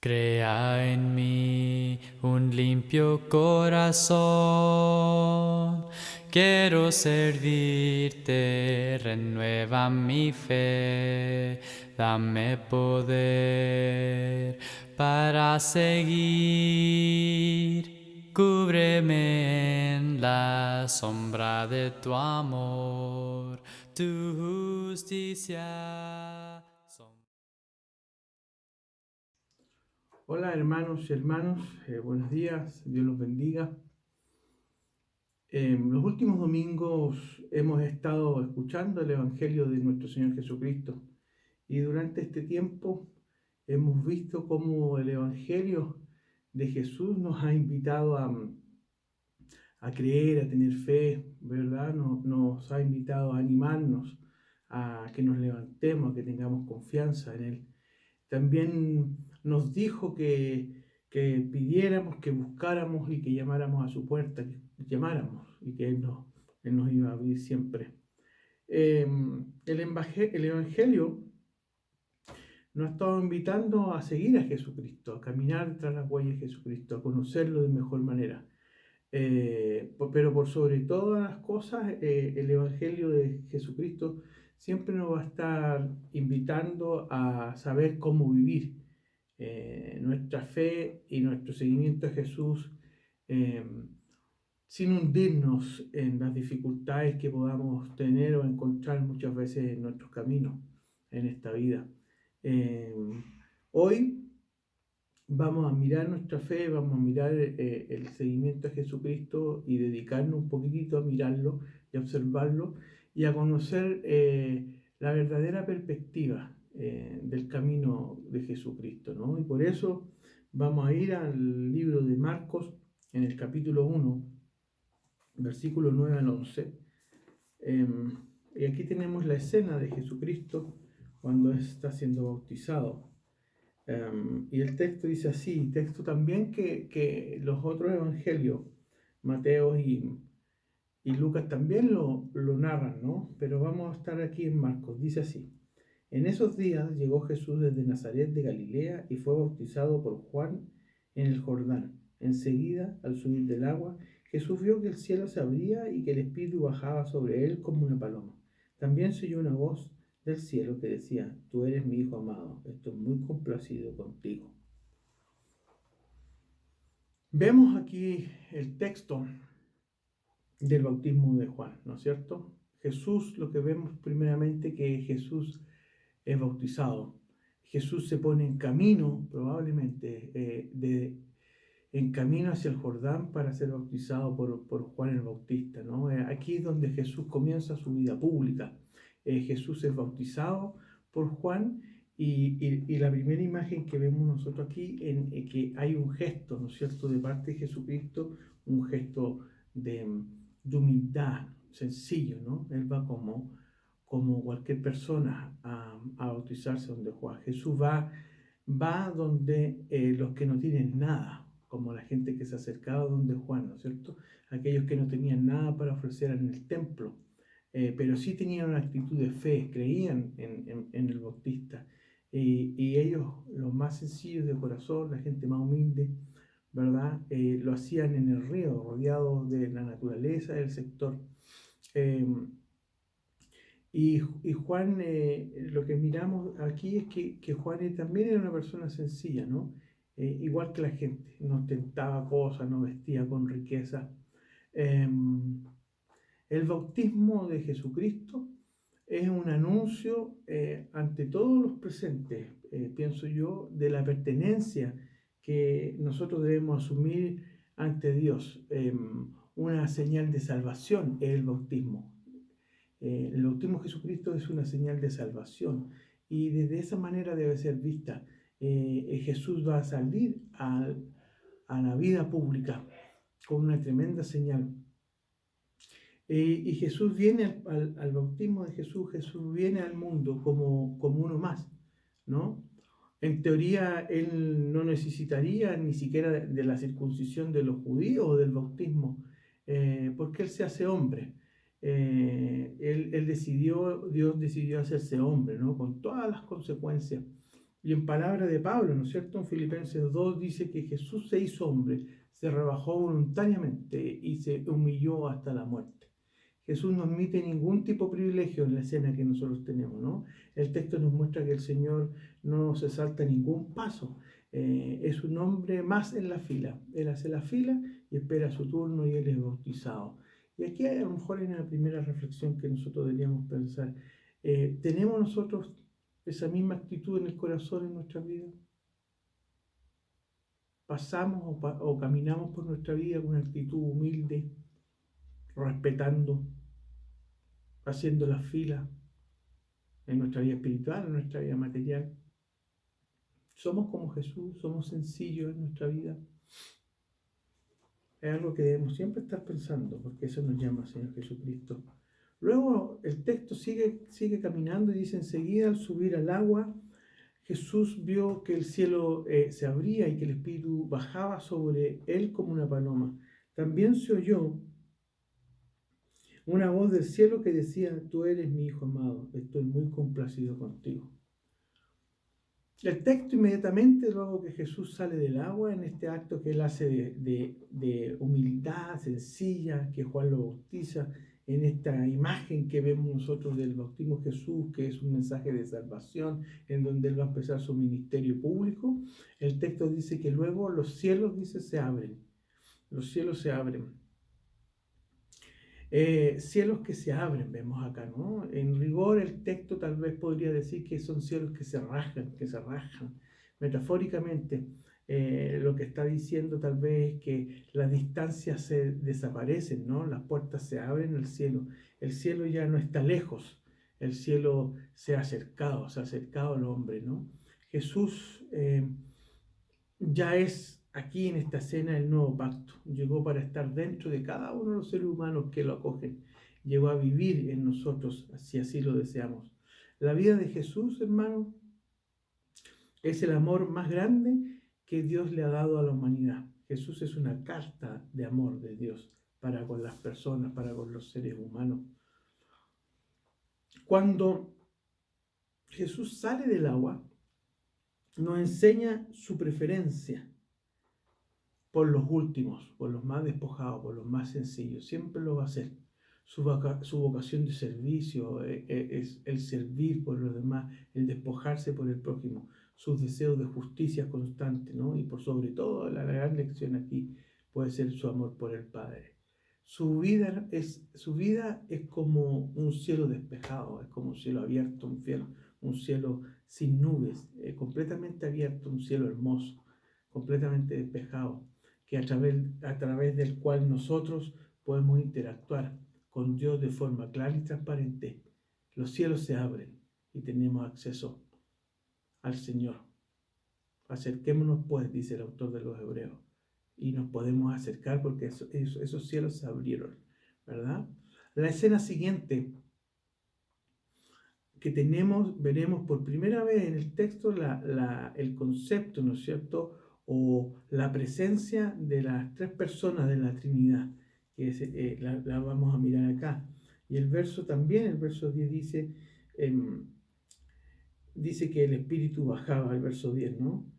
Crea en mí un limpio corazón. Quiero servirte, renueva mi fe. Dame poder para seguir. Cúbreme en la sombra de tu amor, tu justicia. Hola hermanos y hermanas, buenos días, Dios los bendiga. Los últimos domingos hemos estado escuchando el Evangelio de nuestro Señor Jesucristo y durante este tiempo hemos visto cómo el Evangelio de Jesús nos ha invitado a creer, a tener fe, ¿verdad? Nos ha invitado a animarnos, a que nos levantemos, a que tengamos confianza en Él. También nos dijo que pidiéramos, que buscáramos y que llamáramos a su puerta, que llamáramos y que Él nos iba a abrir siempre. El Evangelio nos ha estado invitando a seguir a Jesucristo, a caminar tras las huellas de Jesucristo, a conocerlo de mejor manera. Pero por sobre todas las cosas, el Evangelio de Jesucristo siempre nos va a estar invitando a saber cómo vivir nuestra fe y nuestro seguimiento a Jesús, eh, sin hundirnos en las dificultades que podamos tener o encontrar muchas veces en nuestros caminos en esta vida. Eh, Hoy vamos a mirar nuestra fe, vamos a mirar el seguimiento a Jesucristo y dedicarnos un poquitito a mirarlo y a observarlo y a conocer la verdadera perspectiva del camino de Jesucristo, ¿no? Y por eso vamos a ir al libro de Marcos en el capítulo 1, versículo 9 al 11. Eh, y aquí tenemos la escena de Jesucristo cuando está siendo bautizado. Y el texto dice así, texto también que los otros evangelios, Mateo y Lucas también lo narran, ¿no? Pero vamos a estar aquí en Marcos, dice así. En esos días llegó Jesús desde Nazaret de Galilea y fue bautizado por Juan en el Jordán. Enseguida, al subir del agua, Jesús vio que el cielo se abría y que el Espíritu bajaba sobre él como una paloma. También se oyó una voz del cielo que decía, tú eres mi Hijo amado, estoy muy complacido contigo. Vemos aquí el texto del bautismo de Juan, ¿no es cierto? Jesús, lo que vemos primeramente que Jesús es bautizado. Jesús se pone en camino, probablemente, en camino hacia el Jordán para ser bautizado por Juan el Bautista, ¿no? Aquí es donde Jesús comienza su vida pública. Jesús es bautizado por Juan y la primera imagen que vemos nosotros aquí en que hay un gesto, ¿no es cierto?, de parte de Jesucristo, un gesto de, de humildad, sencillo, ¿no? Él va como cualquier persona a bautizarse donde Juan. Jesús va donde los que no tienen nada, como la gente que se acercaba donde Juan, ¿no es cierto? Aquellos que no tenían nada para ofrecer en el templo, pero sí tenían una actitud de fe, creían en el Bautista. Y ellos, los más sencillos de corazón, la gente más humilde, ¿verdad? Lo hacían en el río, rodeados de la naturaleza del sector. Eh, y Juan, lo que miramos aquí es que Juan también era una persona sencilla, ¿no? Igual que la gente, no ostentaba cosas, no vestía con riqueza. Eh, el bautismo de Jesucristo es un anuncio ante todos los presentes, pienso yo, de la pertenencia que nosotros debemos asumir ante Dios. Una señal de salvación es el bautismo. El bautismo de Jesucristo es una señal de salvación y desde esa manera debe ser vista. Jesús va a salir a la vida pública con una tremenda señal. Y Jesús viene al bautismo de Jesús, Jesús viene al mundo como uno más, ¿no? En teoría, él no necesitaría ni siquiera de la circuncisión de los judíos o del bautismo, porque él se hace hombre. Dios decidió hacerse hombre, ¿no? Con todas las consecuencias. Y en palabra de Pablo, ¿no es cierto? En Filipenses 2 dice que Jesús se hizo hombre, se rebajó voluntariamente y se humilló hasta la muerte. Jesús no admite ningún tipo de privilegio en la escena que nosotros tenemos, ¿no? El texto nos muestra que el Señor no se salta ningún paso. Es un hombre más en la fila. Él hace la fila y espera su turno y él es bautizado. Y aquí a lo mejor hay una primera reflexión que nosotros deberíamos pensar. ¿Tenemos nosotros esa misma actitud en el corazón en nuestra vida? ¿Pasamos o caminamos por nuestra vida con una actitud humilde, respetando, haciendo la fila en nuestra vida espiritual, en nuestra vida material? ¿Somos como Jesús? ¿Somos sencillos en nuestra vida? Es algo que debemos siempre estar pensando, porque eso nos llama Señor Jesucristo. Luego el texto sigue caminando y dice: enseguida, al subir al agua, Jesús vio que el cielo se abría y que el Espíritu bajaba sobre él como una paloma. También se oyó una voz del cielo que decía: tú eres mi Hijo amado, estoy muy complacido contigo. El texto inmediatamente, luego que Jesús sale del agua, en este acto que él hace de humildad sencilla, que Juan lo bautiza, en esta imagen que vemos nosotros del bautismo de Jesús, que es un mensaje de salvación, en donde él va a empezar su ministerio público, el texto dice que luego los cielos, dice, se abren. Los cielos se abren. Cielos que se abren, vemos acá, ¿no? En rigor, el texto tal vez podría decir que son cielos que se rajan. Metafóricamente, lo que está diciendo tal vez es que las distancias se desaparecen, ¿no? Las puertas se abren en el cielo ya no está lejos, el cielo se ha acercado al hombre, ¿no? Jesús ya es aquí en esta escena el nuevo pacto. Llegó para estar dentro de cada uno de los seres humanos que lo acogen. Llegó a vivir en nosotros, si así lo deseamos. La vida de Jesús, hermano, es el amor más grande que Dios le ha dado a la humanidad. Jesús es una carta de amor de Dios para con las personas, para con los seres humanos. Cuando Jesús sale del agua, nos enseña su preferencia por los últimos, por los más despojados, por los más sencillos. Siempre lo va a hacer. Su vocación de servicio es el servir por los demás, el despojarse por el prójimo, sus deseos de justicia constante, ¿no? Y por sobre todo, la gran lección aquí puede ser su amor por el Padre. Su vida es como un cielo despejado, es como un cielo abierto, un cielo sin nubes, completamente abierto, un cielo hermoso, completamente despejado, que a través del cual nosotros podemos interactuar con Dios de forma clara y transparente. Los cielos se abren y tenemos acceso al Señor. Acerquémonos pues, dice el autor de los Hebreos, y nos podemos acercar porque esos cielos se abrieron, ¿verdad? La escena siguiente que veremos por primera vez en el texto el concepto, ¿no es cierto?, o la presencia de las tres personas de la Trinidad, que la vamos a mirar acá. Y el verso 10 dice que el Espíritu bajaba, el verso 10, ¿no?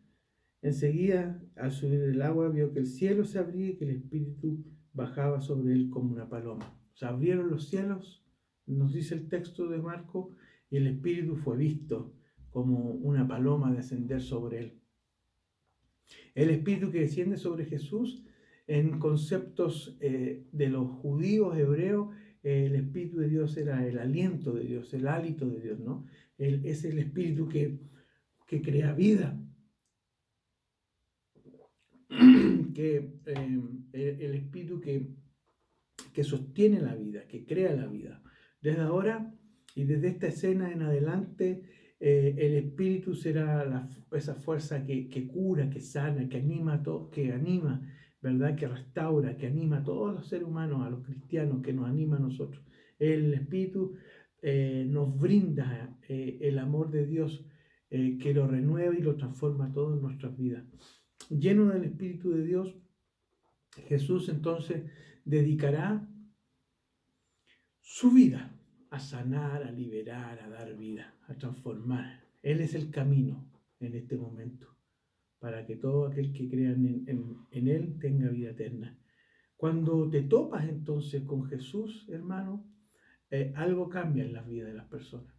Enseguida, al subir del agua, vio que el cielo se abría y que el Espíritu bajaba sobre él como una paloma. Se abrieron los cielos, nos dice el texto de Marcos, y el Espíritu fue visto como una paloma descender sobre él. El Espíritu que desciende sobre Jesús, en conceptos de los judíos hebreos, el Espíritu de Dios era el aliento de Dios, el hálito de Dios, ¿no? Es el Espíritu que crea vida, el Espíritu que sostiene la vida, que crea la vida. Desde ahora y desde esta escena en adelante, el Espíritu será esa fuerza que cura, que sana, que anima, ¿verdad? Que restaura, que anima a todos los seres humanos, a los cristianos, que nos anima a nosotros. El Espíritu nos brinda el amor de Dios, que lo renueva y lo transforma todo en nuestras vidas. Lleno del Espíritu de Dios, Jesús entonces dedicará su vida a sanar, a liberar, a dar vida, a transformar. Él es el camino. en este momento, para que todo aquel que crea en Él tenga vida eterna. Cuando te topas entonces con Jesús, hermano, algo cambia en la vida de las personas.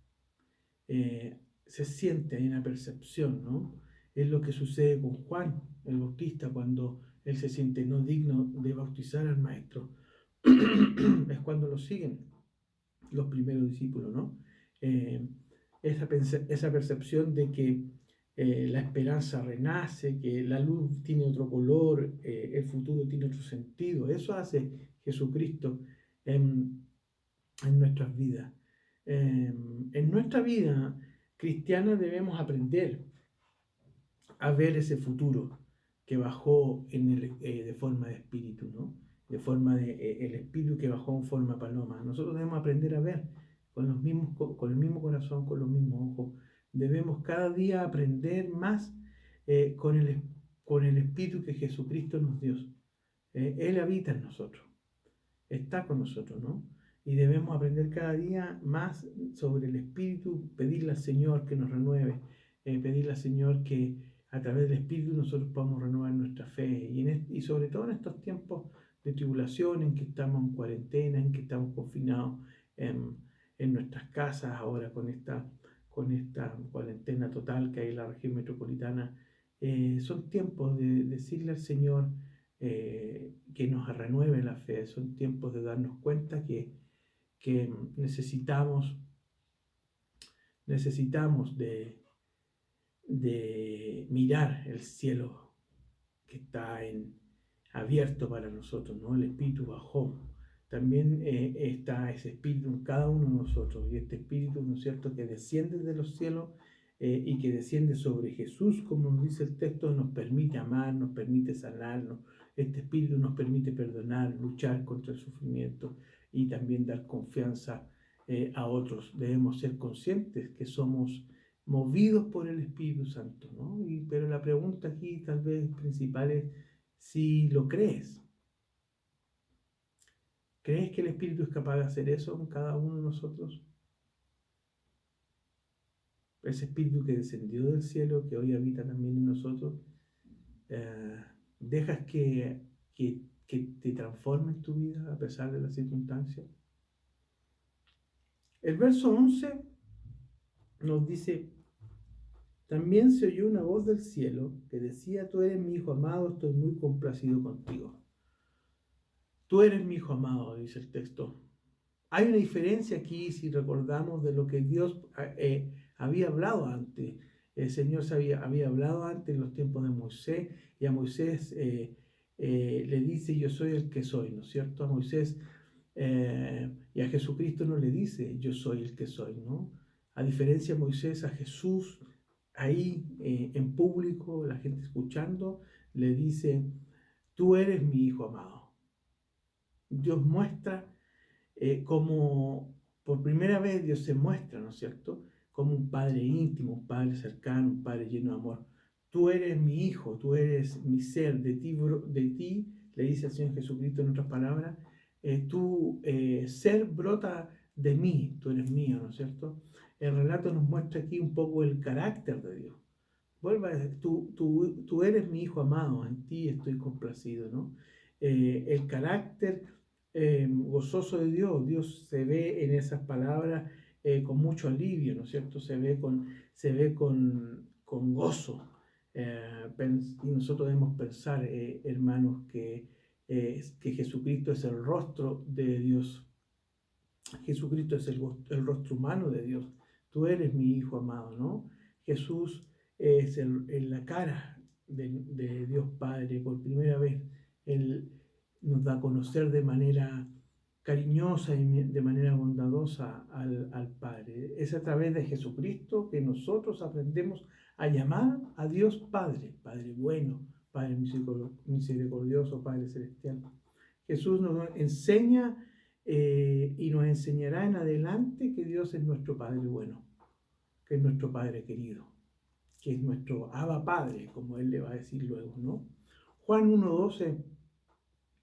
Se siente, hay una percepción, ¿no? Es lo que sucede con Juan el Bautista cuando él se siente no digno de bautizar al Maestro. Es cuando lo siguen los primeros discípulos, ¿no? Esa percepción de que la esperanza renace, que la luz tiene otro color, el futuro tiene otro sentido. Eso hace Jesucristo en nuestras vidas. En nuestra vida cristiana debemos aprender a ver ese futuro que bajó de forma de espíritu, ¿no? De forma de el espíritu que bajó en forma paloma. Nosotros debemos aprender a ver con el mismo corazón, con los mismos ojos. Debemos cada día aprender más con el espíritu que Jesucristo nos dio. Él habita en nosotros, está con nosotros, ¿no? Y debemos aprender cada día más sobre el Espíritu, pedirle al Señor que nos renueve, pedirle al Señor que a través del Espíritu nosotros podamos renovar nuestra fe. Y sobre todo en estos tiempos de tribulación, en que estamos en cuarentena, en que estamos confinados en nuestras casas ahora con esta cuarentena total que hay en la región metropolitana, son tiempos de decirle al Señor que nos renueve la fe, son tiempos de darnos cuenta que necesitamos de mirar el cielo que está abierto para nosotros, ¿no? El Espíritu bajó. También está ese Espíritu en cada uno de nosotros, y este Espíritu, ¿no es cierto?, que desciende de los cielos y que desciende sobre Jesús, como nos dice el texto, nos permite amar, nos permite sanarnos. Este Espíritu nos permite perdonar, luchar contra el sufrimiento y también dar confianza a otros. Debemos ser conscientes que somos movidos por el Espíritu Santo, ¿no? Pero la pregunta aquí tal vez principal es si lo crees. ¿Crees que el Espíritu es capaz de hacer eso con cada uno de nosotros? Ese Espíritu que descendió del cielo, que hoy habita también en nosotros, ¿dejas que te transforme en tu vida a pesar de las circunstancias? El verso 11 nos dice: también se oyó una voz del cielo que decía: tú eres mi hijo amado, estoy muy complacido contigo. Tú eres mi hijo amado, dice el texto. Hay una diferencia aquí, si recordamos, de lo que Dios había hablado antes. El Señor había hablado antes en los tiempos de Moisés, y a Moisés le dice: yo soy el que soy, ¿no es cierto? A Moisés y a Jesucristo no le dice: yo soy el que soy, ¿no? A diferencia de Moisés, a Jesús, ahí en público, la gente escuchando, le dice: tú eres mi hijo amado. Dios muestra como por primera vez Dios se muestra, ¿no es cierto?, como un padre íntimo, un padre cercano, un padre lleno de amor. Tú eres mi hijo, tú eres mi ser, de ti, le dice el Señor Jesucristo en otras palabras, tu ser brota de mí, tú eres mío, ¿no es cierto? El relato nos muestra aquí un poco el carácter de Dios. Vuelva a decir: tú eres mi hijo amado, en ti estoy complacido, ¿no? El carácter gozoso de Dios se ve en esas palabras con mucho alivio, ¿no es cierto? Se ve con gozo. Y nosotros debemos pensar, hermanos, que Jesucristo es el rostro de Dios. Jesucristo es el rostro humano de Dios. Tú eres mi hijo amado, ¿no? Jesús es la cara de Dios Padre. Por primera vez Él nos da a conocer de manera cariñosa y de manera bondadosa al Padre. Es a través de Jesucristo que nosotros aprendemos a llamar a Dios Padre, Padre bueno, Padre misericordioso, Padre celestial. Jesús nos enseña y nos enseñará en adelante que Dios es nuestro Padre bueno, que es nuestro Padre querido, que es nuestro Abba Padre, como Él le va a decir luego, ¿no? Juan 1:12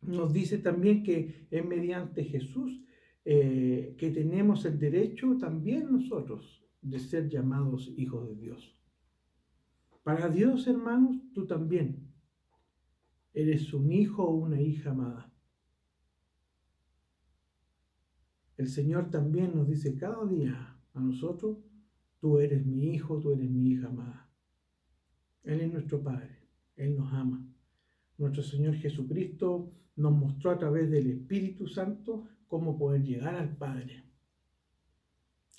nos dice también que es mediante Jesús que tenemos el derecho también nosotros de ser llamados hijos de Dios. Para Dios, hermanos, tú también eres un hijo o una hija amada. El Señor también nos dice cada día a nosotros, tú eres mi hijo, tú eres mi hija amada. Él es nuestro Padre, Él nos ama. Nuestro Señor Jesucristo nos mostró a través del Espíritu Santo cómo poder llegar al Padre.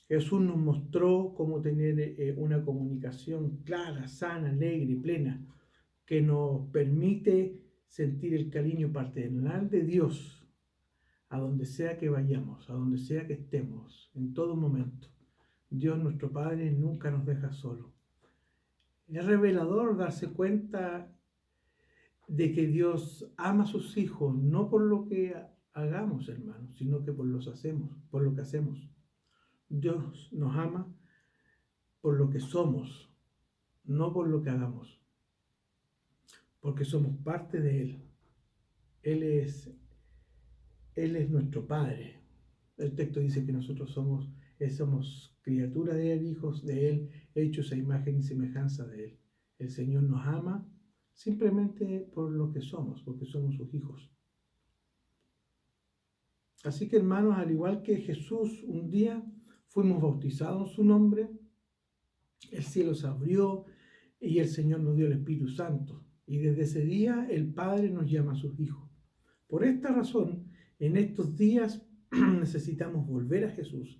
Jesús nos mostró cómo tener una comunicación clara, sana, alegre, plena, que nos permite sentir el cariño paternal de Dios a donde sea que vayamos, a donde sea que estemos, en todo momento. Dios nuestro Padre nunca nos deja solos. Es revelador darse cuenta de que Dios ama a sus hijos, no por lo que hagamos, hermanos, sino que por lo que hacemos. Dios nos ama por lo que somos, no por lo que hagamos, porque somos parte de Él. Él es nuestro Padre. El texto dice que nosotros somos criaturas de Él, hijos de Él, hechos a imagen y semejanza de Él. El Señor nos ama simplemente por lo que somos, porque somos sus hijos. Así que, hermanos, al igual que Jesús, un día fuimos bautizados en su nombre, el cielo se abrió y el Señor nos dio el Espíritu Santo. Y desde ese día el Padre nos llama a sus hijos. Por esta razón, en estos días necesitamos volver a Jesús,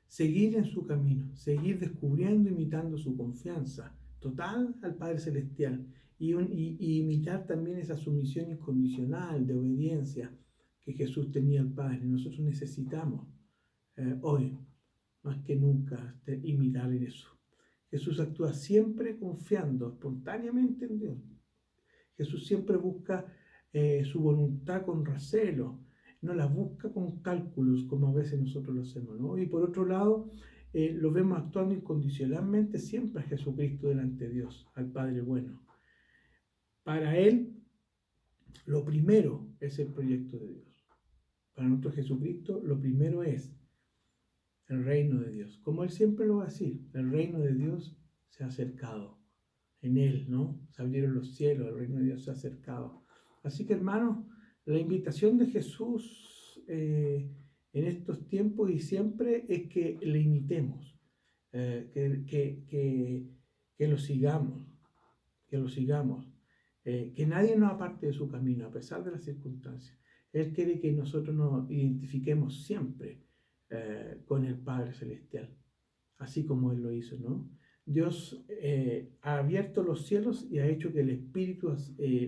seguir en su camino, seguir descubriendo, imitando su confianza total al Padre Celestial y imitar también esa sumisión incondicional de obediencia que Jesús tenía al Padre. Nosotros necesitamos hoy, más que nunca, imitar en eso. Jesús actúa siempre confiando espontáneamente en Dios. Jesús siempre busca su voluntad con recelo, no la busca con cálculos como a veces nosotros lo hacemos, ¿no? Y por otro lado, lo vemos actuando incondicionalmente siempre a Jesucristo delante de Dios, al Padre bueno. Para Él, lo primero es el proyecto de Dios. Para nuestro Jesucristo, lo primero es el reino de Dios. Como Él siempre lo va a decir, el reino de Dios se ha acercado. En Él, ¿no? Se abrieron los cielos, el reino de Dios se ha acercado. Así que, hermanos, la invitación de Jesús en estos tiempos y siempre es que le imitemos, que lo sigamos, que nadie nos aparte de su camino, a pesar de las circunstancias. Él quiere que nosotros nos identifiquemos siempre con el Padre Celestial, así como Él lo hizo, ¿no? Dios ha abierto los cielos y ha hecho que el Espíritu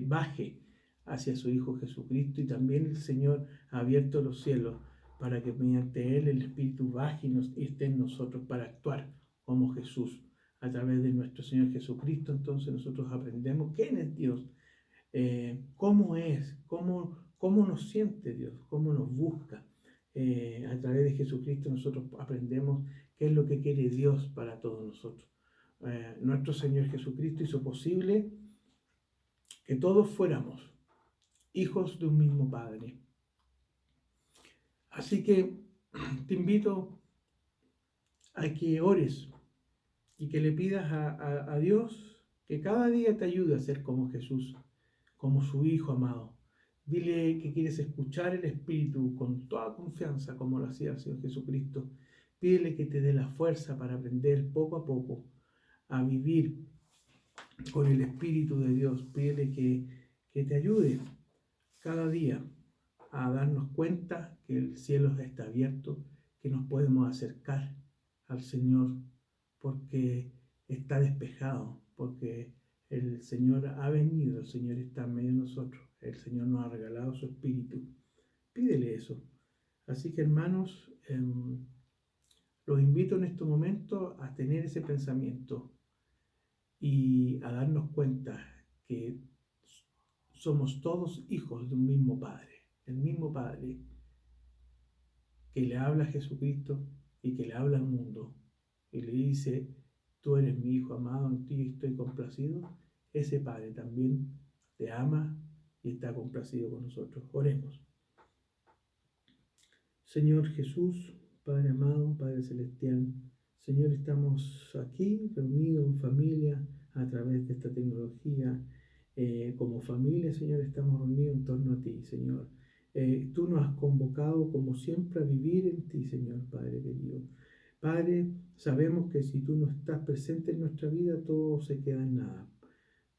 baje hacia su Hijo Jesucristo, y también el Señor ha abierto los cielos para que mediante Él el Espíritu baje y esté en nosotros para actuar como Jesús a través de nuestro Señor Jesucristo. Entonces nosotros aprendemos quién es Dios, cómo es, cómo nos siente Dios, cómo nos busca. A través de Jesucristo nosotros aprendemos qué es lo que quiere Dios para todos nosotros. Nuestro Señor Jesucristo hizo posible que todos fuéramos hijos de un mismo Padre. Así que te invito a que ores y que le pidas a Dios que cada día te ayude a ser como Jesús, como su Hijo amado. Dile que quieres escuchar el Espíritu con toda confianza, como lo hacía el Señor Jesucristo. Pídele que te dé la fuerza para aprender poco a poco a vivir con el Espíritu de Dios. Pídele que te ayude cada día a darnos cuenta que el cielo está abierto, que nos podemos acercar al Señor porque está despejado, porque el Señor ha venido, el Señor está en medio de nosotros, el Señor nos ha regalado su Espíritu. Pídele eso. Así que, hermanos, los invito en este momento a tener ese pensamiento y a darnos cuenta que somos todos hijos de un mismo Padre, el mismo Padre que le habla a Jesucristo y que le habla al mundo y le dice: tú eres mi Hijo amado, en ti estoy complacido. Ese Padre también te ama y está complacido con nosotros. Oremos. Señor Jesús, Padre amado, Padre celestial, Señor, estamos aquí reunidos en familia, a través de esta tecnología. Como familia, Señor, estamos reunidos en torno a ti, Señor. Tú nos has convocado, como siempre, a vivir en ti, Señor, Padre querido. Padre, sabemos que si tú no estás presente en nuestra vida, todo se queda en nada.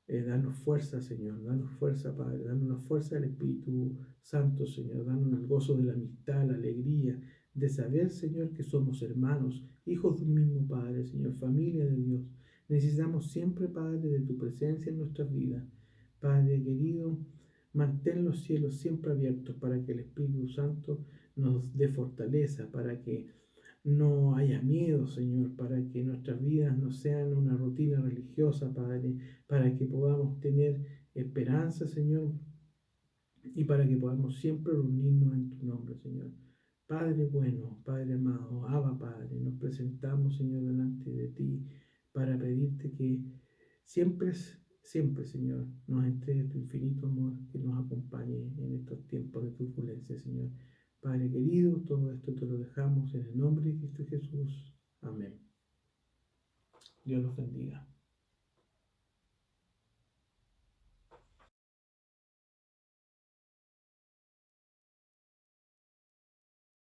Danos fuerza, Señor, danos fuerza, Padre, danos la fuerza del Espíritu Santo, Señor, danos el gozo de la amistad, la alegría de saber, Señor, que somos hermanos, hijos de un mismo Padre, Señor, familia de Dios. Necesitamos siempre, Padre, de tu presencia en nuestras vidas. Padre querido, mantén los cielos siempre abiertos para que el Espíritu Santo nos dé fortaleza, para que no haya miedo, Señor, para que nuestras vidas no sean una rutina religiosa, Padre, para que podamos tener esperanza, Señor, y para que podamos siempre reunirnos en tu nombre, Señor. Padre bueno, Padre amado, Abba Padre, nos presentamos, Señor, delante de ti para pedirte que siempre, siempre, Señor, nos entregues tu infinito amor que nos acompañe en estos tiempos de turbulencia, Señor. Padre querido, todo esto te lo dejamos en el nombre de Cristo Jesús. Amén. Dios los bendiga.